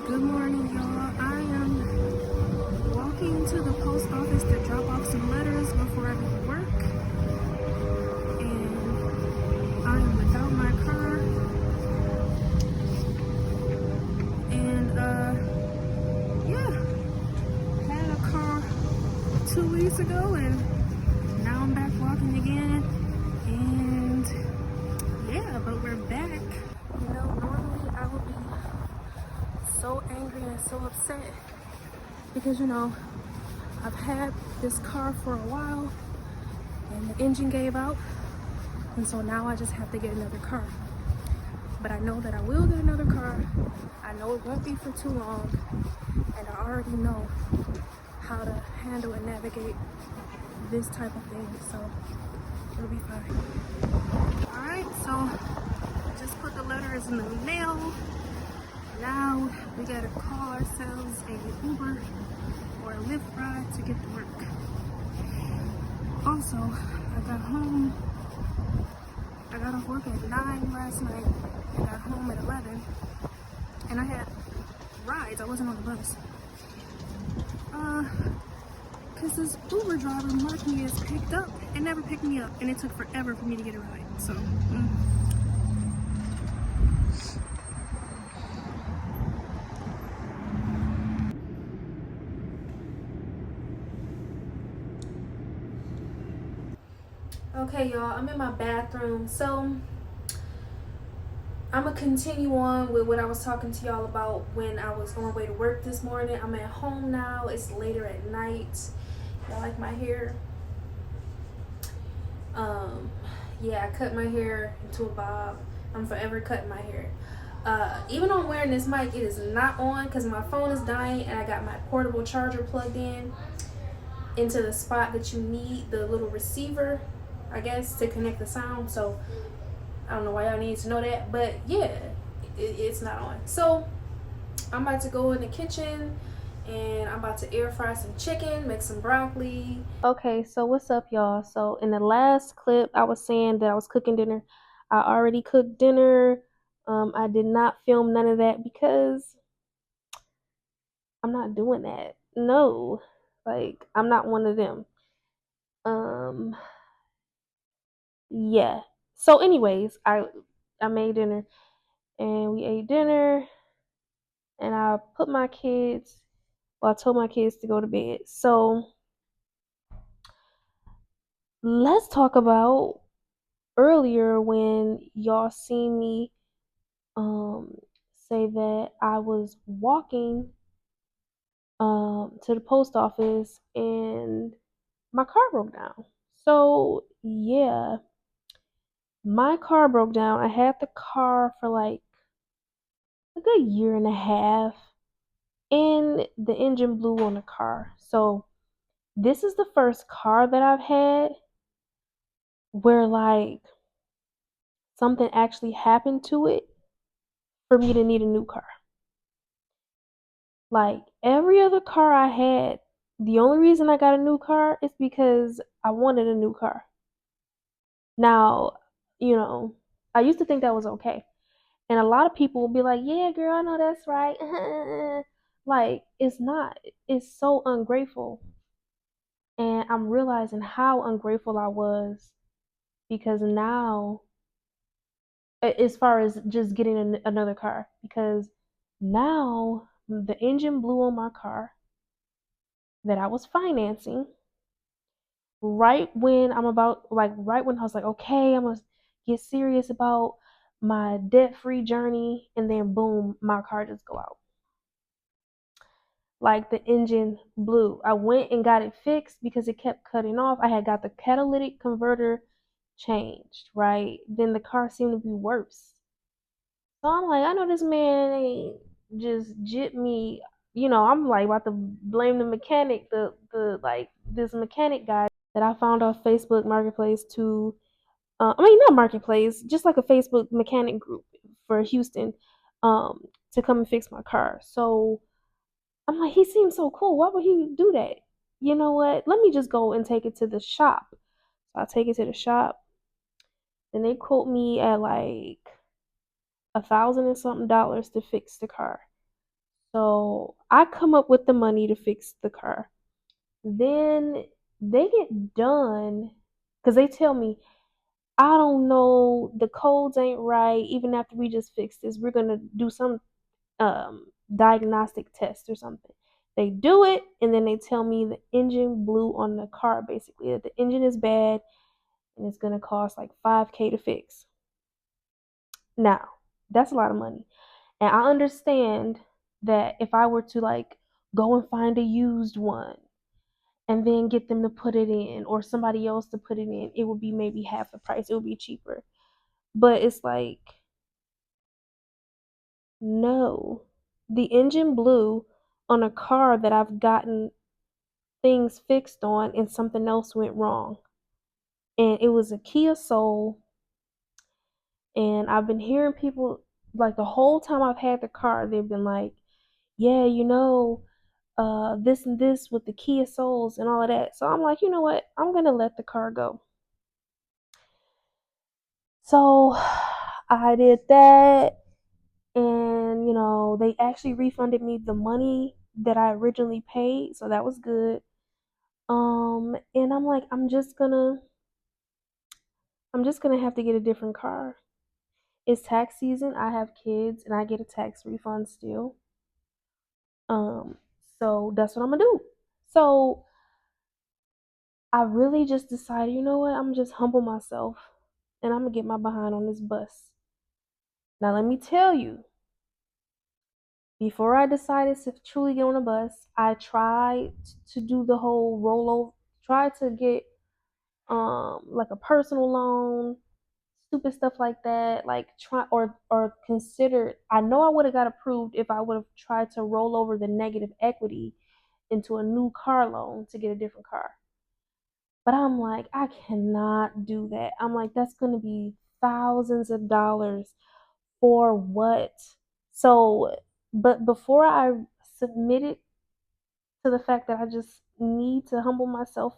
Good morning, y'all. I am walking to the post office to drop off some letters before I go to work. And I am without my car. And, yeah, had a car 2 weeks ago, and now I'm back walking again. And, yeah, but we're back. Normally I would be so angry and so upset because, I've had this car for a while and the engine gave out, and so now I just have to get another car. But I know that I will get another car. I know it won't be for too long, and I already know how to handle and navigate this type of thing, so it'll be fine. Alright, so I just put the letters in the mail. Now we gotta call ourselves a Uber or a Lyft ride to get to work. Also, I got off work at 9 last night and got home at 11. And I had rides, I wasn't on the bus. Cause this Uber driver marked me as picked up and never picked me up. And it took forever for me to get a ride, so. Okay, y'all, I'm in my bathroom. So I'm gonna continue on with what I was talking to y'all about when I was on my way to work this morning. I'm at home now. It's later at night. Y'all like my hair? Yeah, I cut my hair into a bob. I'm forever cutting my hair. Even though I'm wearing this mic, it is not on because my phone is dying and I got my portable charger plugged in into the spot that you need the little receiver, I guess, to connect the sound. So I don't know why y'all need to know that, but yeah, it's not on. So I'm about to go in the kitchen and I'm about to air fry some chicken, make some broccoli. Okay, so what's up, y'all? So in the last clip, I was saying that I was cooking dinner. I already cooked dinner. I did not film none of that because I'm not doing that. No, like I'm not one of them. Um, yeah. So, anyways, I made dinner and we ate dinner, and I put my kids. Well, I told my kids to go to bed. So let's talk about earlier when y'all seen me um say that I was walking to the post office and my car broke down. So yeah, my car broke down. I had the car for like a good year and a half, and the engine blew on the car. So this is the first car that I've had where like something actually happened to it for me to need a new car. Like every other car I had, the only reason I got a new car is because I wanted a new car. Now, I used to think that was okay. And a lot of people will be like, yeah, girl, I know that's right. Like, it's not. It's so ungrateful. And I'm realizing how ungrateful I was because now, as far as just getting another car, because now the engine blew on my car that I was financing right when I was like, okay, I'm gonna get serious about my debt-free journey, and then boom, my car just go out. Like the engine blew. I went and got it fixed because it kept cutting off. I had got the catalytic converter changed, right? Then the car seemed to be worse. So I'm like, I know this man ain't just jit me. I'm like about to blame the mechanic, the like this mechanic guy that I found off Facebook Marketplace to, not Marketplace, just like a Facebook mechanic group for Houston, to come and fix my car. So I'm like, he seems so cool. Why would he do that? You know what? Let me just go and take it to the shop. So I take it to the shop. Then they quote me at like $1,000 and something to fix the car. So I come up with the money to fix the car. Then they get done because they tell me, I don't know, the codes ain't right. Even after we just fixed this, we're gonna do some diagnostic test or something. They do it and then they tell me the engine blew on the car, basically that the engine is bad and it's gonna cost like 5K to fix. Now, that's a lot of money. And I understand that if I were to like go and find a used one and then get them to put it in or somebody else to put it in, it would be maybe half the price. It would be cheaper. But it's like, no. The engine blew on a car that I've gotten things fixed on and something else went wrong. And it was a Kia Soul. And I've been hearing people like the whole time I've had the car, they've been like, yeah, this and this with the Kia Souls and all of that. So I'm like, you know what? I'm gonna let the car go. So I did that, and they actually refunded me the money that I originally paid, so that was good. And I'm like, I'm just gonna have to get a different car. It's tax season. I have kids, and I get a tax refund still. Um, so that's what I'm gonna do. So I really just decided, you know what? I'm just humble myself, and I'm gonna get my behind on this bus. Now let me tell you, before I decided to truly get on a bus, I tried to do the whole rollover, tried to get like a personal loan, stupid stuff like that, like try or considered. I know I would have got approved if I would have tried to roll over the negative equity into a new car loan to get a different car. But I'm like, I cannot do that. I'm like, that's going to be thousands of dollars for what? So, but before I submitted to the fact that I just need to humble myself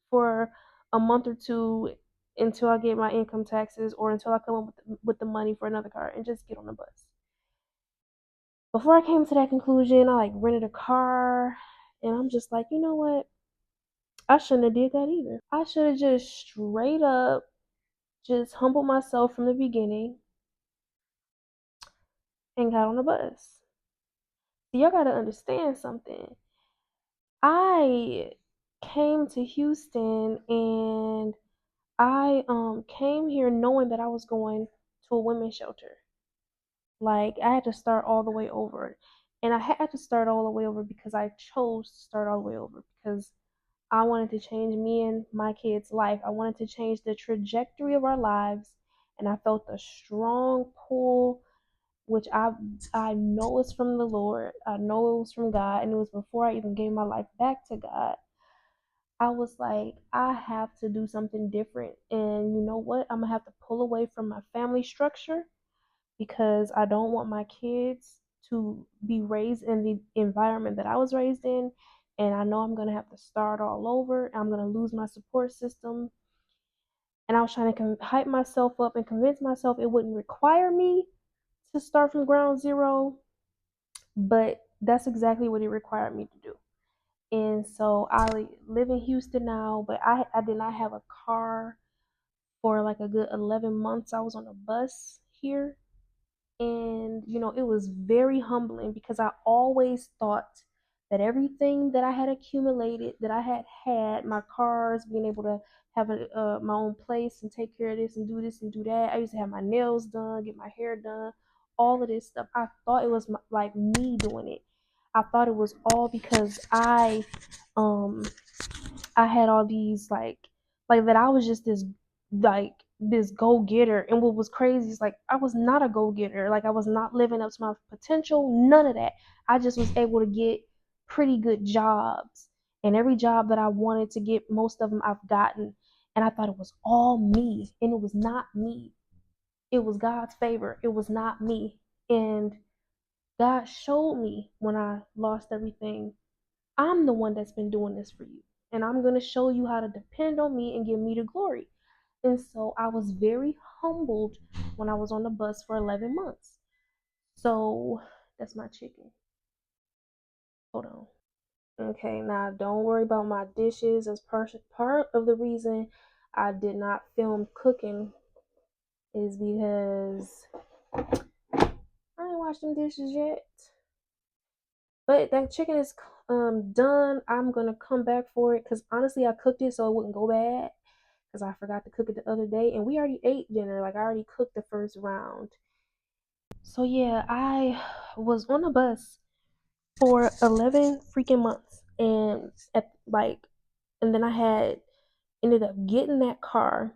for a month or two until I get my income taxes or until I come up with the money for another car and just get on the bus. Before I came to that conclusion, I like rented a car and I'm just like, you know what? I shouldn't have did that either. I should have just straight up just humbled myself from the beginning and got on the bus. So y'all gotta understand something. I came to Houston and I came here knowing that I was going to a women's shelter. Like I had to start all the way over. And I had to start all the way over because I chose to start all the way over because I wanted to change me and my kids' life. I wanted to change the trajectory of our lives and I felt a strong pull which I know is from the Lord. I know it was from God and it was before I even gave my life back to God. I was like, I have to do something different. And you know what? I'm going to have to pull away from my family structure because I don't want my kids to be raised in the environment that I was raised in. And I know I'm going to have to start all over. I'm going to lose my support system. And I was trying to hype myself up and convince myself it wouldn't require me to start from ground zero. But that's exactly what it required me to do. And so I live in Houston now, but I did not have a car for like a good 11 months. I was on a bus here. And, it was very humbling because I always thought that everything that I had accumulated, that I had my cars, being able to have my own place and take care of this and do this and do that. I used to have my nails done, get my hair done, all of this stuff. I thought it was like me doing it. I thought it was all because um I had all these like that I was just this go getter. And what was crazy is like I was not a go getter. Like I was not living up to my potential. None of that. I just was able to get pretty good jobs. And every job that I wanted to get, most of them I've gotten. And I thought it was all me. And it was not me. It was God's favor. It was not me. And God showed me when I lost everything, I'm the one that's been doing this for you. And I'm going to show you how to depend on me and give me the glory. And so I was very humbled when I was on the bus for 11 months. So that's my chicken. Hold on. Okay, now don't worry about my dishes. As part of the reason I did not film cooking is because I ain't washed them dishes yet. But that chicken is done. I'm gonna come back for it because honestly, I cooked it so it wouldn't go bad because I forgot to cook it the other day, and we already ate dinner. Like I already cooked the first round. So yeah, I was on a bus for 11 freaking months, and and then I had ended up getting that car,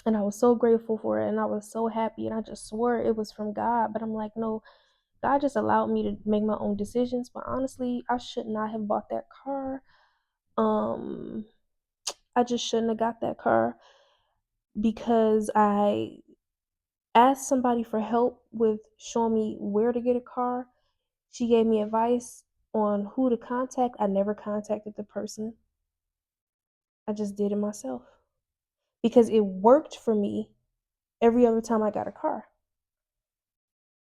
and I was so grateful for it, and I was so happy, and I just swore it was from God. But I'm like, no, God just allowed me to make my own decisions. But honestly, I should not have bought that car. Um, I just shouldn't have got that car because I asked somebody for help with showing me where to get a car. She gave me advice on who to contact. I never contacted the person. I just did it myself because it worked for me every other time I got a car.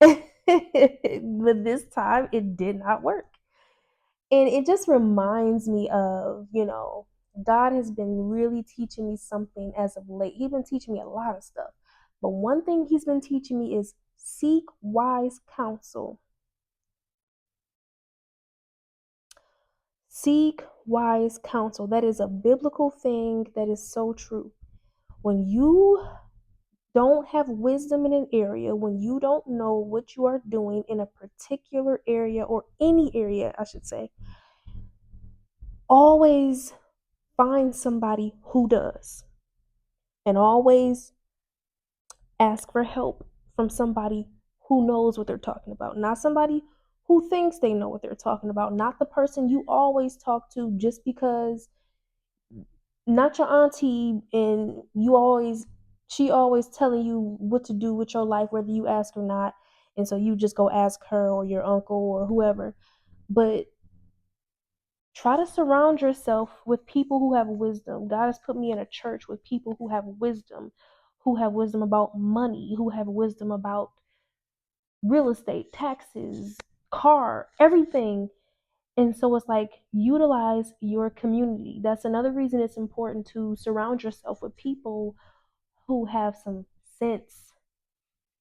But this time it did not work. And it just reminds me of, God has been really teaching me something as of late. He's been teaching me a lot of stuff. But one thing he's been teaching me is seek wise counsel. Seek wise counsel. That is a biblical thing that is so true. When you don't have wisdom in an area, when you don't know what you are doing in a particular area or any area, I should say, always find somebody who does. And always ask for help from somebody who knows what they're talking about, not somebody who thinks they know what they're talking about, not the person you always talk to just because, not your auntie and she always telling you what to do with your life whether you ask or not, and so you just go ask her or your uncle or whoever. But try to surround yourself with people who have wisdom. God has put me in a church with people who have wisdom about money, who have wisdom about real estate, taxes, car, everything. And so it's like utilize your community. That's another reason it's important to surround yourself with people who have some sense,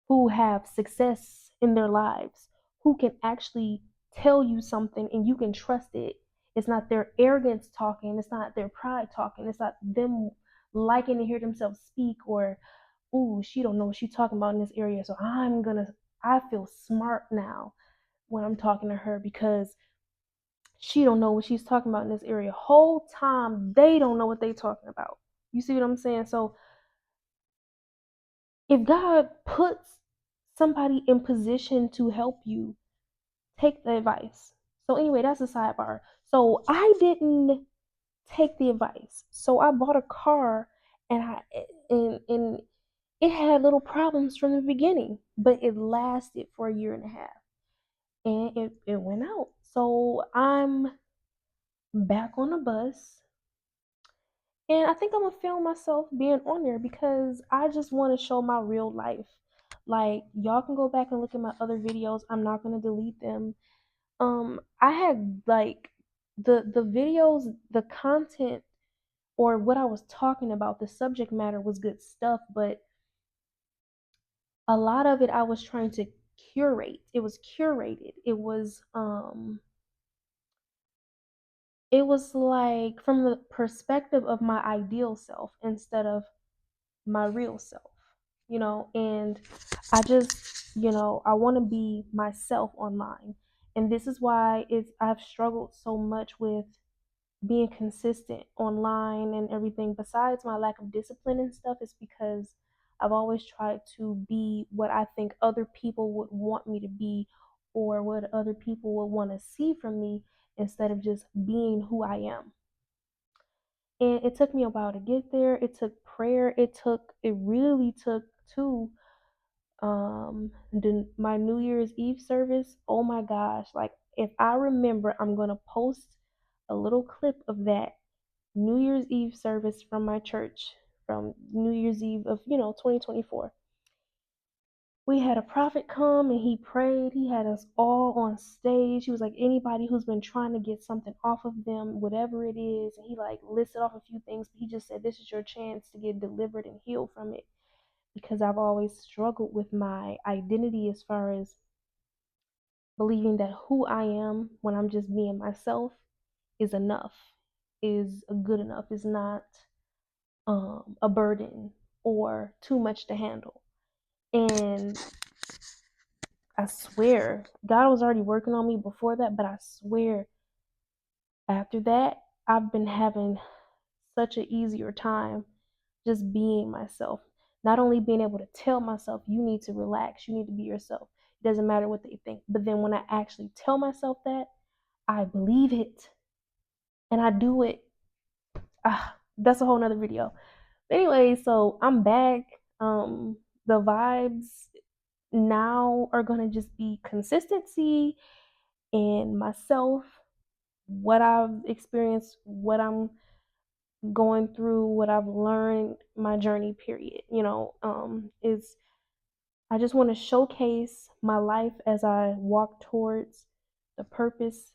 who have success in their lives, who can actually tell you something and you can trust it. It's not their arrogance talking, it's not their pride talking, it's not them liking to hear themselves speak or, ooh, she don't know what she's talking about in this area. So I feel smart now when I'm talking to her because she don't know what she's talking about in this area. Whole time they don't know what they talking about. You see what I'm saying? So if God puts somebody in position to help you, take the advice. So anyway, that's a sidebar. So I didn't take the advice. So I bought a car and and it had little problems from the beginning, but it lasted for a year and a half. And it went out. So I'm back on the bus. And I think I'm gonna film myself being on there because I just want to show my real life. Like y'all can go back and look at my other videos. I'm not gonna delete them. I had like the videos, the content or what I was talking about, the subject matter was good stuff, but a lot of it I was trying to curate. It was curated. It was like from the perspective of my ideal self instead of my real self, and I just, I want to be myself online. And this is why I've struggled so much with being consistent online and everything. Besides my lack of discipline and stuff, is because I've always tried to be what I think other people would want me to be or what other people would want to see from me instead of just being who I am. And it took me a while to get there. It took prayer. It really took two my New Year's Eve service. Oh my gosh, like if I remember, I'm going to post a little clip of that New Year's Eve service from my church from New Year's Eve of 2024. we had a prophet come and he prayed. He had us all on stage. He was like, anybody who's been trying to get something off of them, whatever it is, and he like listed off a few things, but he just said, this is your chance to get delivered and healed from it. Because I've always struggled with my identity as far as believing that who I am when I'm just being myself is enough, is good enough, is not a burden or too much to handle. And I swear, God was already working on me before that, but I swear after that, I've been having such an easier time just being myself. Not only being able to tell myself, you need to relax, you need to be yourself. It doesn't matter what they think. But then when I actually tell myself that, I believe it and I do it. That's a whole nother video. Anyway, so I'm back. The vibes now are gonna just be consistency and myself, what I've experienced, what I'm going through, what I've learned, my journey period. Is I just want to showcase my life as I walk towards the purpose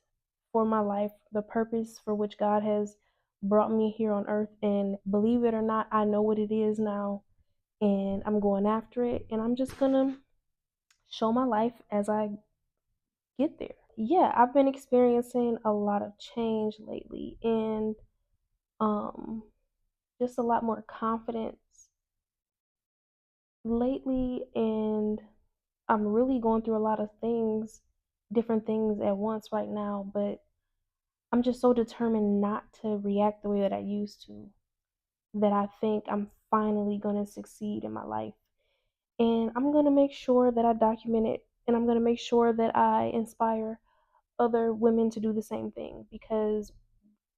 for my life, the purpose for which God has brought me here on earth. And believe it or not, I know what it is now, and I'm going after it. And I'm just gonna show my life as I get there. Yeah, I've been experiencing a lot of change lately, and um, just a lot more confidence lately, and I'm really going through a lot of things, different things at once right now, but I'm just so determined not to react the way that I used to, that I think I'm finally going to succeed in my life. And I'm going to make sure that I document it, and I'm going to make sure that I inspire other women to do the same thing, because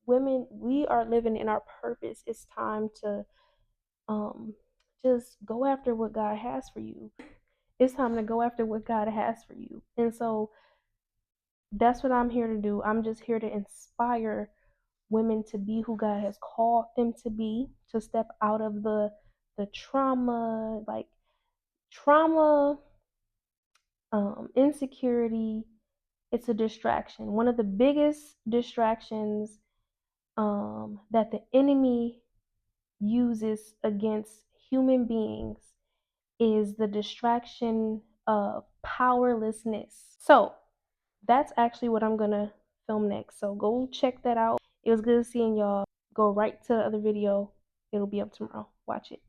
women, we are living in our purpose. It's time to um just go after what God has for you. It's time to go after what God has for you. And so that's what I'm here to do. I'm just here to inspire women to be who God has called them to be, to step out of the trauma, like trauma, insecurity. It's a distraction. One of the biggest distractions that the enemy uses against human beings is the distraction of powerlessness. So that's actually what I'm gonna film next. So go check that out. It was good seeing y'all. Go right to the other video. It'll be up tomorrow. Watch it.